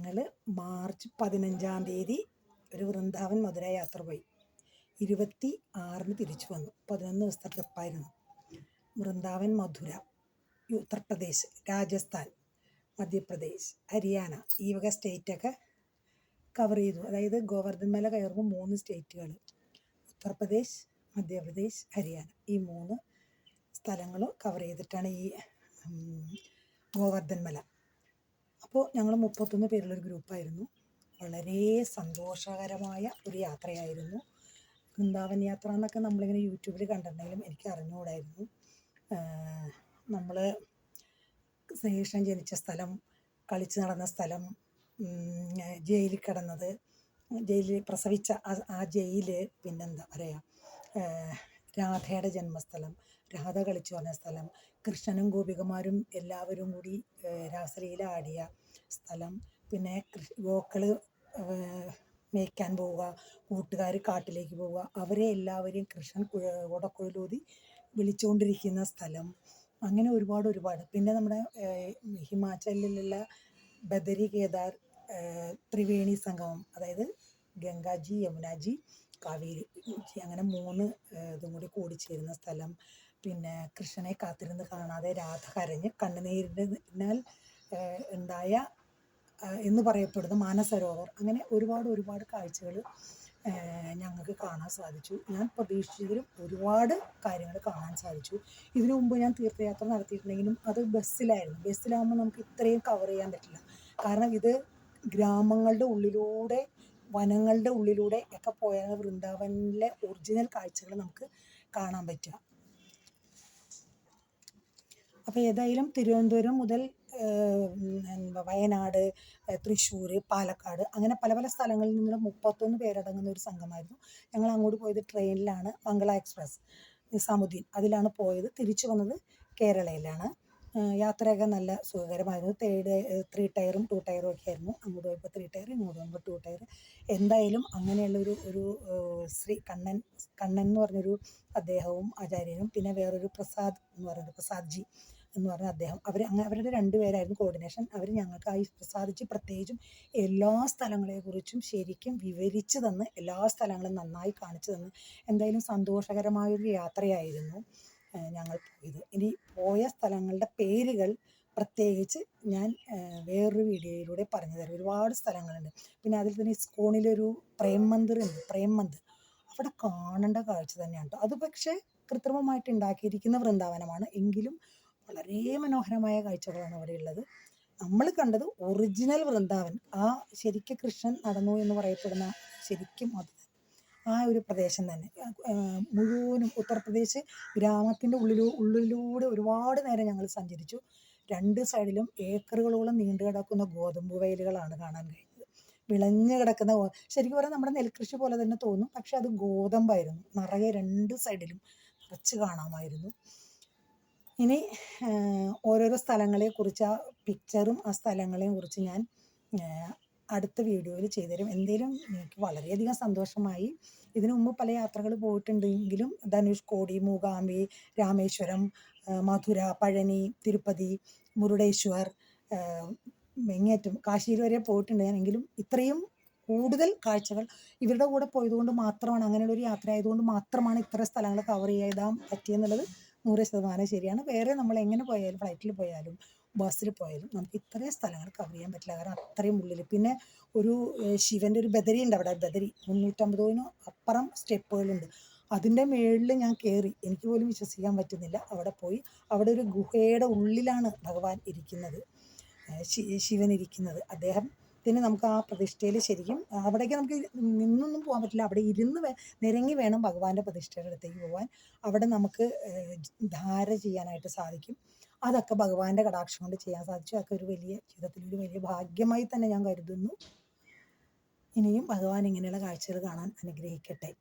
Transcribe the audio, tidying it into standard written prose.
ഞങ്ങൾ മാർച്ച് 15 ഒരു വൃന്ദാവൻ മധുര യാത്ര പോയി. 26 തിരിച്ചു വന്നു. 11 ദിവസത്തെ ട്രിപ്പായിരുന്നു. വൃന്ദാവൻ, മധുര, ഉത്തർപ്രദേശ്, രാജസ്ഥാൻ, മധ്യപ്രദേശ്, ഹരിയാന ഈ വക സ്റ്റേറ്റൊക്കെ കവർ ചെയ്തു. അതായത് ഗോവർദ്ധൻ മല കയറുമ്പോൾ 3 സ്റ്റേറ്റുകൾ, ഉത്തർപ്രദേശ്, മധ്യപ്രദേശ്, ഹരിയാന, ഈ 3 സ്ഥലങ്ങളും കവർ ചെയ്തിട്ടാണ് ഈ ഗോവർദ്ധൻ മല. അപ്പോൾ ഞങ്ങൾ 31 പേരുള്ളൊരു ഗ്രൂപ്പായിരുന്നു. വളരെ സന്തോഷകരമായ ഒരു യാത്രയായിരുന്നു. വൃന്ദാവൻ യാത്ര എന്നൊക്കെ നമ്മളിങ്ങനെ യൂട്യൂബിൽ കണ്ടിട്ടുണ്ടെങ്കിലും എനിക്ക് അറിഞ്ഞുകൂടായിരുന്നു. നമ്മൾ ശ്രീകൃഷ്ണൻ ജനിച്ച സ്ഥലം, കളിച്ച് നടന്ന സ്ഥലം, ജയിലിൽ കിടന്നത്, ജയിലിൽ പ്രസവിച്ച ആ ജയിൽ, പിന്നെന്താ പറയുക, രാധയുടെ ജന്മസ്ഥലം, രാധ കളിച്ചു വന്ന സ്ഥലം, കൃഷ്ണനും ഗോപികമാരും എല്ലാവരും കൂടി രാസലീല ആടിയ സ്ഥലം, പിന്നെ ഗോക്കൾ മേയ്ക്കാൻ പോവുക, കൂട്ടുകാർ കാട്ടിലേക്ക് പോവുക, അവരെ എല്ലാവരെയും കൃഷ്ണൻ ഓടക്കുഴലൂതി വിളിച്ചുകൊണ്ടിരിക്കുന്ന സ്ഥലം, അങ്ങനെ ഒരുപാട്. പിന്നെ നമ്മുടെ ഹിമാചലിലുള്ള ബദരി, കേദാർ, ത്രിവേണി സംഗമം, അതായത് ഗംഗാജി, യമുനാജി, കാവേരി, അങ്ങനെ 3 ഇതും കൂടി കൂടിച്ചേരുന്ന സ്ഥലം. പിന്നെ കൃഷ്ണനെ കാത്തിരുന്ന് കാണാതെ രാധ കരഞ്ഞ് കണ്ണുനീരിനാൽ ഉണ്ടായ എന്ന് പറയപ്പെടുന്ന മാനസരോവർ, അങ്ങനെ ഒരുപാട് കാഴ്ചകൾ ഞങ്ങൾക്ക് കാണാൻ സാധിച്ചു. ഞാൻ പ്രതീക്ഷിച്ചതിലും ഒരുപാട് കാര്യങ്ങൾ കാണാൻ സാധിച്ചു. ഇതിനു മുമ്പ് ഞാൻ തീർത്ഥയാത്ര നടത്തിയിട്ടുണ്ടെങ്കിലും അത് ബസ്സിലായിരുന്നു. ബസ്സിലാകുമ്പോൾ നമുക്ക് ഇത്രയും കവർ ചെയ്യാൻ പറ്റില്ല. കാരണം ഇത് ഗ്രാമങ്ങളുടെ ഉള്ളിലൂടെ, വനങ്ങളുടെ ഉള്ളിലൂടെ ഒക്കെ പോയാൽ വൃന്ദാവനിലെ ഒറിജിനൽ കാഴ്ചകൾ നമുക്ക് കാണാൻ പറ്റുക. അപ്പോൾ ഏതായാലും തിരുവനന്തപുരം മുതൽ വയനാട്, തൃശ്ശൂർ, പാലക്കാട്, അങ്ങനെ പല സ്ഥലങ്ങളിൽ നിന്നുള്ള 31 പേരടങ്ങുന്ന ഒരു സംഘമായിരുന്നു. ഞങ്ങൾ അങ്ങോട്ട് പോയത് ട്രെയിനിലാണ്. മംഗള എക്സ്പ്രസ്, നിസാമുദ്ദീൻ, അതിലാണ് പോയത്. തിരിച്ചു വന്നത് കേരളയിലാണ്. യാത്രയൊക്കെ നല്ല സുഖകരമായിരുന്നു. 3 ടയറും 2 ടയറും ഒക്കെ ആയിരുന്നു. അങ്ങോട്ട് പോയപ്പോൾ 3 ടയർ, ഇങ്ങോട്ട് പോകുമ്പോൾ 2 ടയർ. എന്തായാലും അങ്ങനെയുള്ളൊരു ശ്രീ കണ്ണൻ എന്ന് പറഞ്ഞൊരു അദ്ദേഹവും ആചാര്യനും, പിന്നെ വേറൊരു പ്രസാദ് എന്ന് പറയുന്നത്, പ്രസാദ്ജി എന്ന് പറഞ്ഞ അദ്ദേഹം, അവരുടെ 2 പേരായിരുന്നു കോർഡിനേഷൻ. അവർ ഞങ്ങൾക്ക് ആ പ്രസാദിച്ച് പ്രത്യേകിച്ചും എല്ലാ സ്ഥലങ്ങളെക്കുറിച്ചും ശരിക്കും വിവരിച്ച് തന്ന്, എല്ലാ സ്ഥലങ്ങളും നന്നായി കാണിച്ചു തന്ന്, എന്തായാലും സന്തോഷകരമായൊരു യാത്രയായിരുന്നു ഞങ്ങൾ പോയത്. ഇനി പോയ സ്ഥലങ്ങളുടെ പേരുകൾ പ്രത്യേകിച്ച് ഞാൻ വേറൊരു വീഡിയോയിലൂടെ പറഞ്ഞു തരാം. ഒരുപാട് സ്ഥലങ്ങളുണ്ട്. പിന്നെ അതിൽ തന്നെ ഇസ്കോണിലൊരു പ്രേം മന്ദിർ ഉണ്ട്. അവിടെ കാണേണ്ട കാഴ്ച തന്നെയാണ് കേട്ടോ. അത് പക്ഷേ കൃത്രിമമായിട്ട് ഉണ്ടാക്കിയിരിക്കുന്ന വൃന്ദാവനമാണ്, എങ്കിലും വളരെ മനോഹരമായ കാഴ്ചകളാണ് അവിടെ ഉള്ളത്. നമ്മൾ കണ്ടത് ഒറിജിനൽ വൃന്ദാവൻ, ആ ശരിക്കും കൃഷ്ണൻ നടന്നു എന്ന് പറയപ്പെടുന്ന ശരിക്കും അത് ആ ഒരു പ്രദേശം തന്നെ. മുഴുവനും ഉത്തർപ്രദേശ് ഗ്രാമത്തിൻ്റെ ഉള്ളിലൂടെ ഒരുപാട് നേരം ഞങ്ങൾ സഞ്ചരിച്ചു. 2 സൈഡിലും ഏക്കറുകളോളം നീണ്ടു കിടക്കുന്ന ഗോതമ്പ് വയലുകളാണ് കാണാൻ കഴിഞ്ഞത്. വിളഞ്ഞു കിടക്കുന്ന, ശരിക്കും പറഞ്ഞാൽ നമ്മുടെ നെൽകൃഷി പോലെ തന്നെ തോന്നും, പക്ഷെ അത് ഗോതമ്പായിരുന്നു. നിറയെ 2 സൈഡിലും നിറച്ച് കാണാമായിരുന്നു. ഇനി ഓരോരോ സ്ഥലങ്ങളെക്കുറിച്ച്, ആ പിക്ചറും ആ സ്ഥലങ്ങളെയും കുറിച്ച് ഞാൻ അടുത്ത വീഡിയോയിൽ ചെയ്തുതരും. എന്തേലും എനിക്ക് വളരെയധികം സന്തോഷമായി. ഇതിനു മുമ്പ് പല യാത്രകൾ പോയിട്ടുണ്ടെങ്കിലും ധനുഷ്കോടി, മൂകാംബി, രാമേശ്വരം, മധുര, പഴനി, തിരുപ്പതി, മുരുടേശ്വർ, മെങ്ങേറ്റം, കാശിയിൽ വരെ പോയിട്ടുണ്ട് ഞാൻ. എങ്കിലും ഇത്രയും കൂടുതൽ കാഴ്ചകൾ ഇവരുടെ കൂടെ പോയതുകൊണ്ട് മാത്രമാണ്, അങ്ങനെയുള്ളൊരു യാത്ര ആയതുകൊണ്ട് മാത്രമാണ് ഇത്ര സ്ഥലങ്ങൾ കവർ ചെയ്താൽ പറ്റിയെന്നുള്ളത് 100% ശരിയാണ്. വേറെ നമ്മൾ എങ്ങനെ പോയാലും, ഫ്ലൈറ്റിൽ പോയാലും ബസ്സിൽ പോയാലും നമുക്ക് ഇത്രയും സ്ഥലങ്ങൾ കവർ ചെയ്യാൻ പറ്റില്ല. കാരണം അത്രയും ഉള്ളിൽ. പിന്നെ ഒരു ശിവൻ്റെ ഒരു ബദരി ഉണ്ട് അവിടെ. ബദരി 350 അപ്പുറം സ്റ്റെപ്പുകളുണ്ട്. അതിൻ്റെ മുകളിൽ ഞാൻ കയറി, എനിക്ക് പോലും വിശ്വസിക്കാൻ പറ്റുന്നില്ല. അവിടെ പോയി, അവിടെ ഒരു ഗുഹയുടെ ഉള്ളിലാണ് ഭഗവാൻ ഇരിക്കുന്നത്, ശിവൻ ഇരിക്കുന്നത്. അദ്ദേഹത്തിന് നമുക്ക് ആ പ്രതിഷ്ഠയിൽ ശരിക്കും അവിടേക്ക് നമുക്ക് നിന്നൊന്നും പോകാൻ പറ്റില്ല. അവിടെ ഇരുന്ന് നിരങ്ങി വേണം ഭഗവാന്റെ പ്രതിഷ്ഠയുടെ അടുത്തേക്ക് പോകാൻ. അവിടെ നമുക്ക് ധാര ചെയ്യാനായിട്ട് സാധിക്കും. അതൊക്കെ ഭഗവാന്റെ കടാക്ഷം കൊണ്ട് ചെയ്യാൻ സാധിച്ചു. അതൊക്കെ ഒരു വലിയ ജീവിതത്തിലൊരു വലിയ ഭാഗ്യമായി തന്നെ ഞാൻ കരുതുന്നു. ഇനിയും ഭഗവാൻ ഇങ്ങനെയുള്ള കാഴ്ചകൾ കാണാൻ അനുഗ്രഹിക്കട്ടെ.